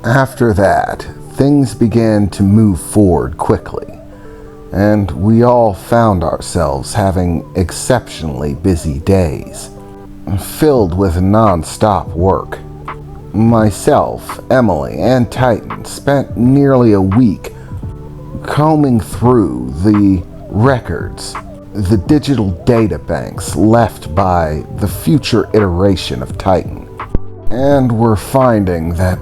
After that, things began to move forward quickly, and we all found ourselves having exceptionally busy days, filled with non-stop work. Myself, Emily, and Titan spent nearly a week combing through the records, the digital data banks left by the future iteration of Titan, and we're finding that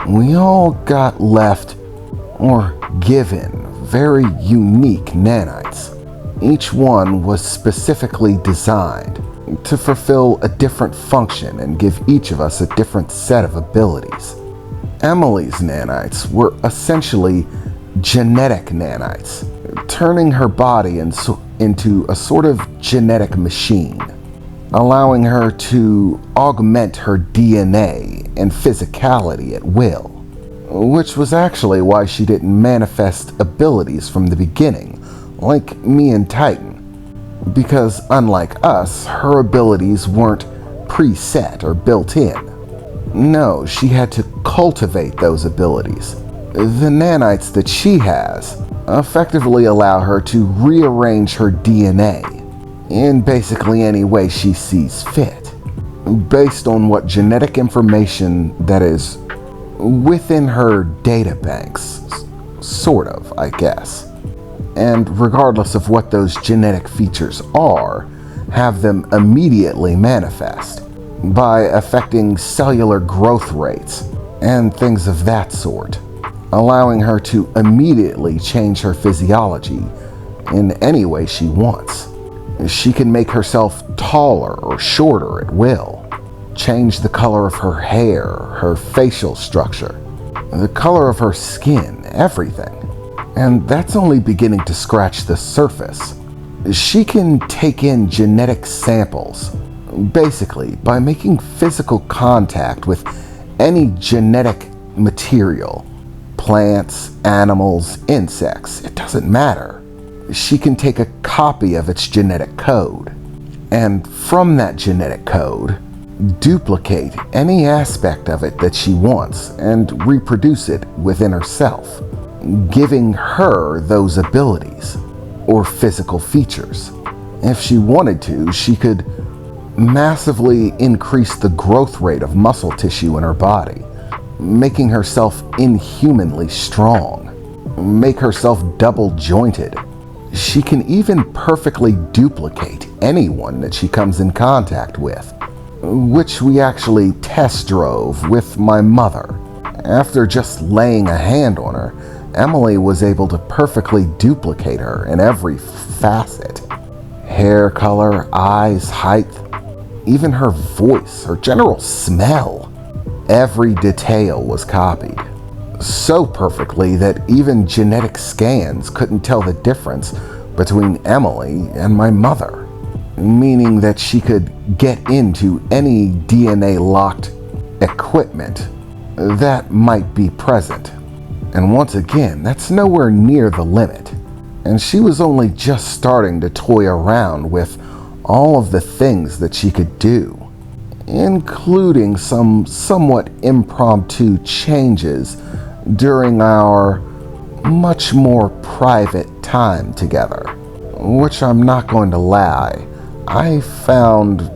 we all got left or given very unique nanites. Each one was specifically designed to fulfill a different function and give each of us a different set of abilities. Emily's nanites were essentially genetic nanites, turning her body into a sort of genetic machine, allowing her to augment her DNA and physicality at will, which was actually why she didn't manifest abilities from the beginning, like me and Titan, because unlike us, her abilities weren't preset or built in. No, she had to cultivate those abilities. The nanites that she has effectively allow her to rearrange her DNA in basically any way she sees fit, based on what genetic information that is within her data banks, sort of, I guess. And regardless of what those genetic features are, have them immediately manifest by affecting cellular growth rates and things of that sort, allowing her to immediately change her physiology in any way she wants. She can make herself taller or shorter at will, change the color of her hair, her facial structure, the color of her skin, everything. And that's only beginning to scratch the surface. She can take in genetic samples, basically by making physical contact with any genetic material, plants, animals, insects, it doesn't matter. She can take a copy of its genetic code, and from that genetic code, duplicate any aspect of it that she wants and reproduce it within herself, giving her those abilities or physical features. If she wanted to, she could massively increase the growth rate of muscle tissue in her body, making herself inhumanly strong, make herself double jointed. She can even perfectly duplicate anyone that she comes in contact with, which we actually test drove with my mother. After just laying a hand on her, Emily was able to perfectly duplicate her in every facet. Hair color, eyes, height, even her voice, her general smell. Every detail was copied, so perfectly that even genetic scans couldn't tell the difference between Emily and my mother, meaning that she could get into any DNA-locked equipment that might be present. And once again, that's nowhere near the limit. And she was only just starting to toy around with all of the things that she could do, including some somewhat impromptu changes during our much more private time together, which I'm not going to lie, I found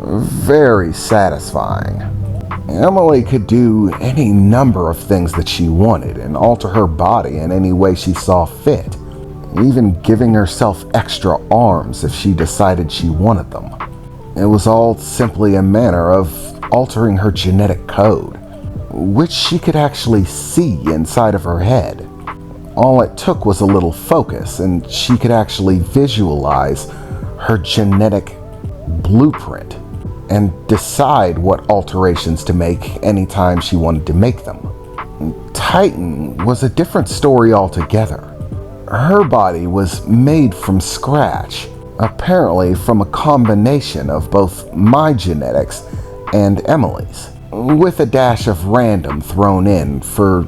very satisfying. Emily could do any number of things that she wanted and alter her body in any way she saw fit, even giving herself extra arms if she decided she wanted them. It was all simply a manner of altering her genetic code, which she could actually see inside of her head. All it took was a little focus, and she could actually visualize her genetic blueprint and decide what alterations to make anytime she wanted to make them. Titan was a different story altogether. Her body was made from scratch, apparently from a combination of both my genetics and Emily's, with a dash of random thrown in for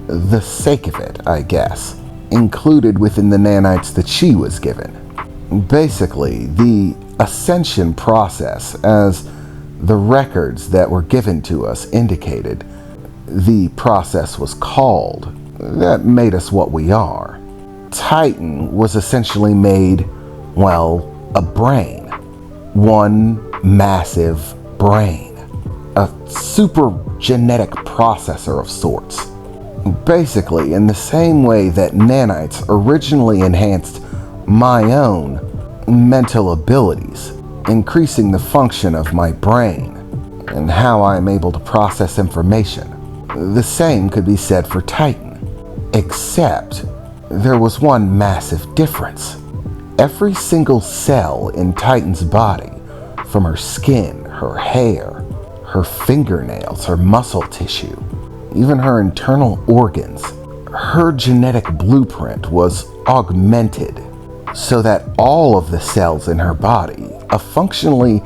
the sake of it, I guess, included within the nanites that she was given. Basically, the ascension process, as the records that were given to us indicated, the process was called that made us what we are. Titan was essentially made, well, a brain. One massive brain. A super genetic processor of sorts. Basically, in the same way that nanites originally enhanced my own mental abilities, increasing the function of my brain and how I am able to process information. The same could be said for Titan. Except, there was one massive difference. Every single cell in Titan's body, from her skin, her hair, her fingernails, her muscle tissue, even her internal organs, her genetic blueprint was augmented so that all of the cells in her body functionally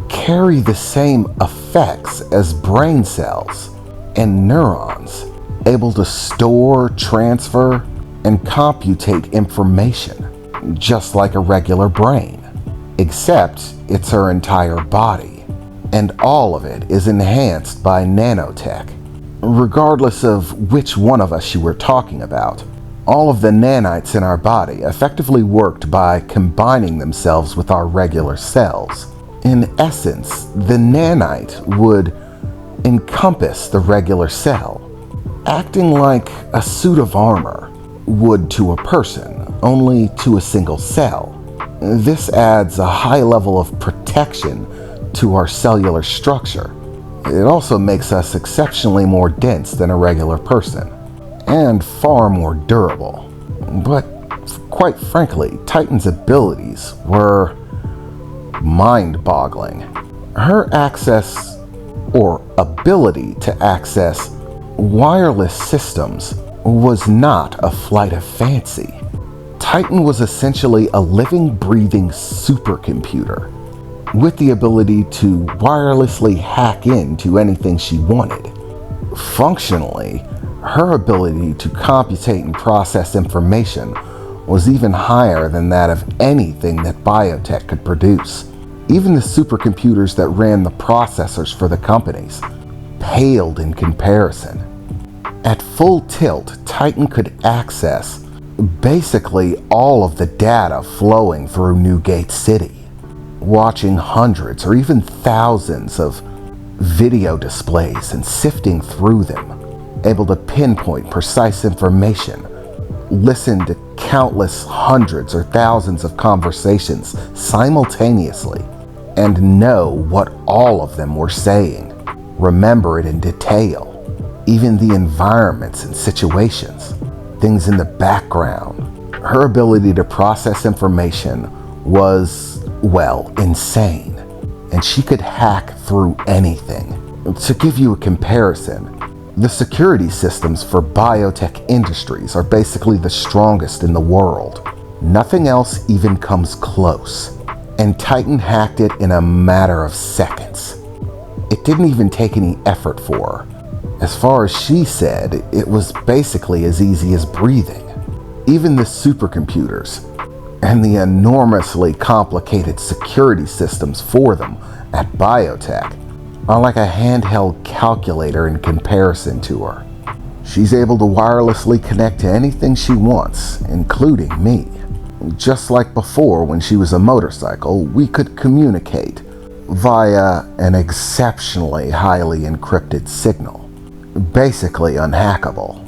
carry the same effects as brain cells and neurons, able to store, transfer, and computate information, just like a regular brain, except it's her entire body, and all of it is enhanced by nanotech. Regardless of which one of us you were talking about, all of the nanites in our body effectively worked by combining themselves with our regular cells. In essence, the nanite would encompass the regular cell, acting like a suit of armor would to a person, only to a single cell. This adds a high level of protection to our cellular structure. It also makes us exceptionally more dense than a regular person, and far more durable. But quite frankly, Titan's abilities were mind-boggling. Her access, or ability to access, wireless systems was not a flight of fancy. Titan was essentially a living, breathing supercomputer with the ability to wirelessly hack into anything she wanted. Functionally, her ability to computate and process information was even higher than that of anything that biotech could produce. Even the supercomputers that ran the processors for the companies paled in comparison. At full tilt, Titan could access basically all of the data flowing through Newgate City, watching hundreds or even thousands of video displays and sifting through them, able to pinpoint precise information, listen to countless hundreds or thousands of conversations simultaneously, and know what all of them were saying, remember it in detail, even the environments and situations, things in the background. Her ability to process information was, well, insane, and she could hack through anything. To give you a comparison, the security systems for biotech industries are basically the strongest in the world. Nothing else even comes close, and Titan hacked it in a matter of seconds. It didn't even take any effort for her. As far as she said, it was basically as easy as breathing. Even the supercomputers and the enormously complicated security systems for them at biotech are like a handheld calculator in comparison to her. She's able to wirelessly connect to anything she wants, including me. Just like before when she was a motorcycle, we could communicate via an exceptionally highly encrypted signal. Basically unhackable,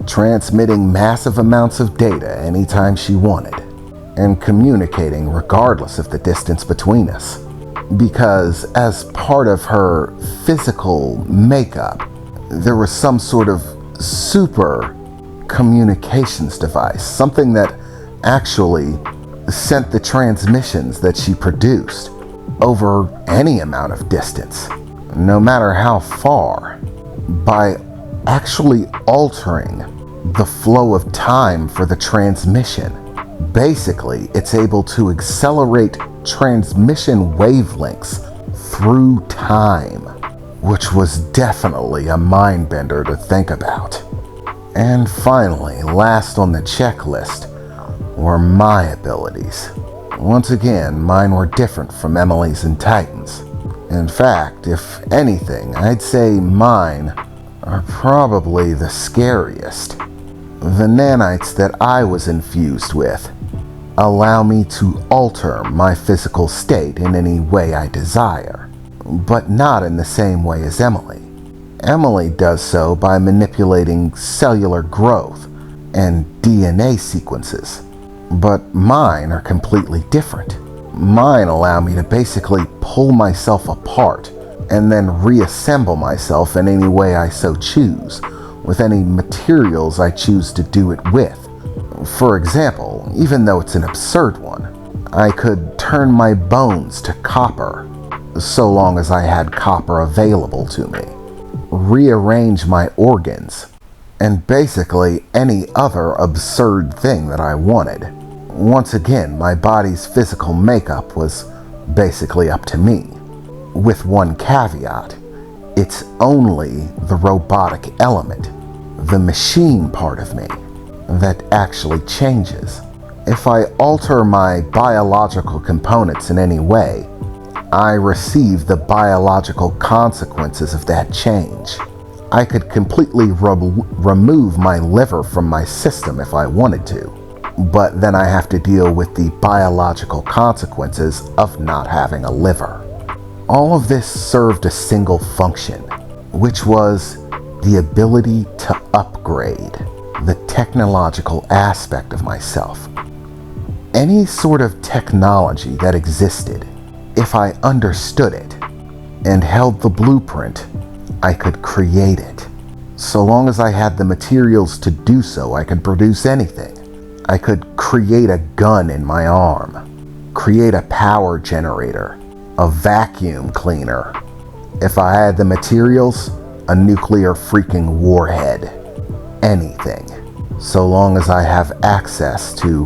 transmitting massive amounts of data anytime she wanted, and communicating regardless of the distance between us. Because as part of her physical makeup, there was some sort of super communications device, something that actually sent the transmissions that she produced over any amount of distance, no matter how far, by actually altering the flow of time for the transmission. Basically, it's able to accelerate transmission wavelengths through time, which was definitely a mind bender to think about. And finally, last on the checklist were my abilities. Once again, mine were different from Emily's and Titan's. In fact, if anything, I'd say mine are probably the scariest. The nanites that I was infused with allow me to alter my physical state in any way I desire, but not in the same way as Emily. Emily does so by manipulating cellular growth and DNA sequences, but mine are completely different. Mine allow me to basically pull myself apart and then reassemble myself in any way I so choose, with any materials I choose to do it with. For example, even though it's an absurd one, I could turn my bones to copper, so long as I had copper available to me, rearrange my organs, and basically any other absurd thing that I wanted. Once again, my body's physical makeup was basically up to me, with one caveat: it's only the robotic element, the machine part of me, that actually changes. If I alter my biological components in any way, I receive the biological consequences of that change. I could completely remove my liver from my system if I wanted to, but then I have to deal with the biological consequences of not having a liver. All of this served a single function, which was the ability to upgrade the technological aspect of myself. Any sort of technology that existed, if I understood it and held the blueprint, I could create it. So long as I had the materials to do so, I could produce anything. I could create a gun in my arm, create a power generator, a vacuum cleaner. If I had the materials, a nuclear freaking warhead. Anything, so long as I have access to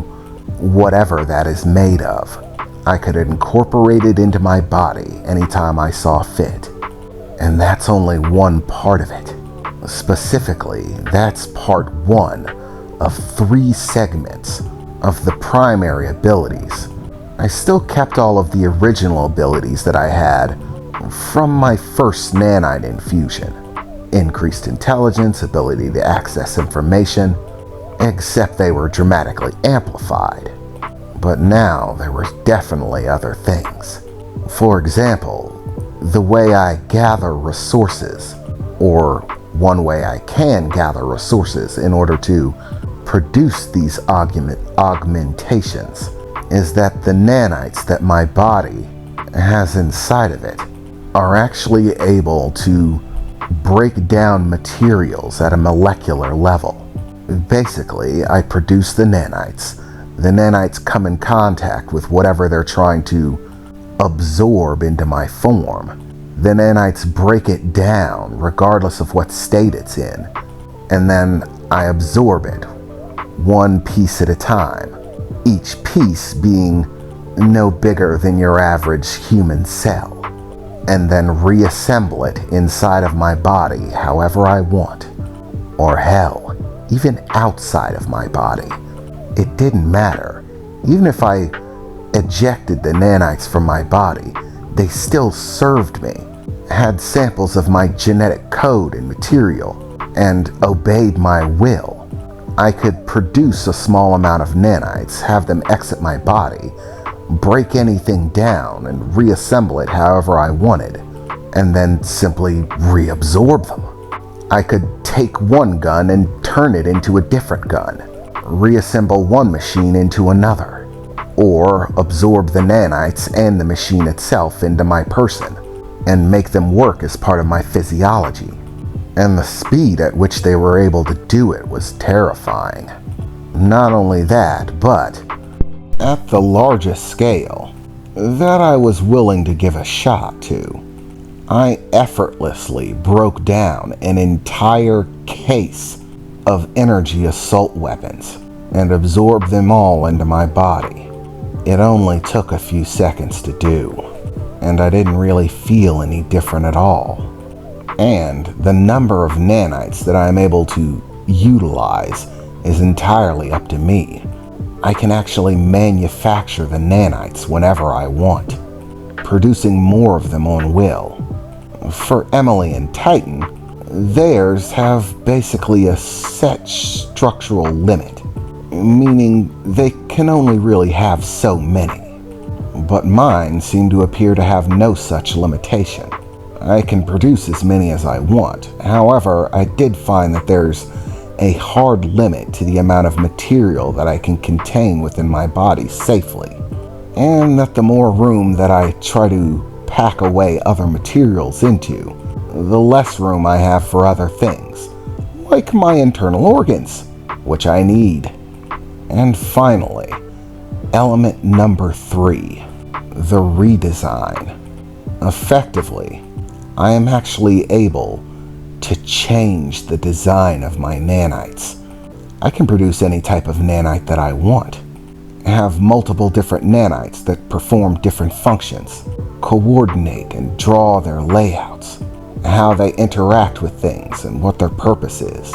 whatever that is made of. I could incorporate it into my body anytime I saw fit. And that's only one part of it. Specifically, that's part 1 of 3 segments of the primary abilities. I still kept all of the original abilities that I had from my first nanite infusion. Increased intelligence, ability to access information, except they were dramatically amplified. But now there were definitely other things. For example, the way I gather resources, or one way I can gather resources in order to produce these augmentations, is that the nanites that my body has inside of it are actually able to break down materials at a molecular level. Basically, I produce the nanites. The nanites come in contact with whatever they're trying to absorb into my form. The nanites break it down regardless of what state it's in, and then I absorb it, one piece at a time, each piece being no bigger than your average human cell, and then reassemble it inside of my body however I want, or hell, even outside of my body. It didn't matter. Even if I ejected the nanites from my body, they still served me, had samples of my genetic code and material, and obeyed my will. I could produce a small amount of nanites, have them exit my body, break anything down, and reassemble it however I wanted, and then simply reabsorb them. I could take one gun and turn it into a different gun, reassemble one machine into another, or absorb the nanites and the machine itself into my person, and make them work as part of my physiology. And the speed at which they were able to do it was terrifying. Not only that, but at the largest scale that I was willing to give a shot to, I effortlessly broke down an entire case of energy assault weapons and absorbed them all into my body. It only took a few seconds to do, and I didn't really feel any different at all. And the number of nanites that I'm able to utilize is entirely up to me. I can actually manufacture the nanites whenever I want, producing more of them on will. For Emily and Titan, Theirs have basically a set structural limit, meaning they can only really have so many. But mine seem to appear to have no such limitation. I can produce as many as I want. However, I did find that there's a hard limit to the amount of material that I can contain within my body safely, and that the more room that I try to pack away other materials into, the less room I have for other things, like my internal organs, which I need. And finally, element number 3, the redesign. Effectively, I am actually able to change the design of my nanites. I can produce any type of nanite that I want. Have multiple different nanites that perform different functions, coordinate and draw their layouts, how they interact with things and what their purpose is,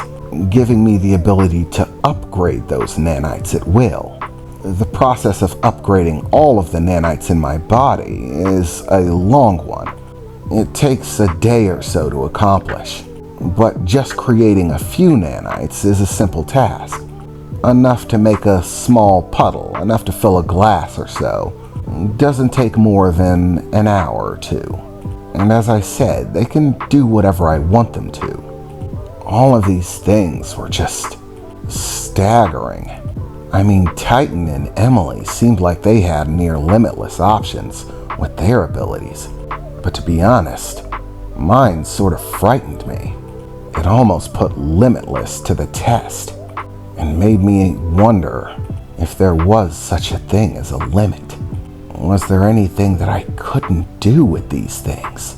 giving me the ability to upgrade those nanites at will. The process of upgrading all of the nanites in my body is a long one. It takes a day or so to accomplish, but just creating a few nanites is a simple task. Enough to make a small puddle, enough to fill a glass or so. Doesn't take more than an hour or two. And as I said, they can do whatever I want them to. All of these things were just staggering. I mean, Titan and Emily seemed like they had near limitless options with their abilities. But to be honest, mine sort of frightened me. It almost put limitless to the test and made me wonder if there was such a thing as a limit. Was there anything that I couldn't do with these things?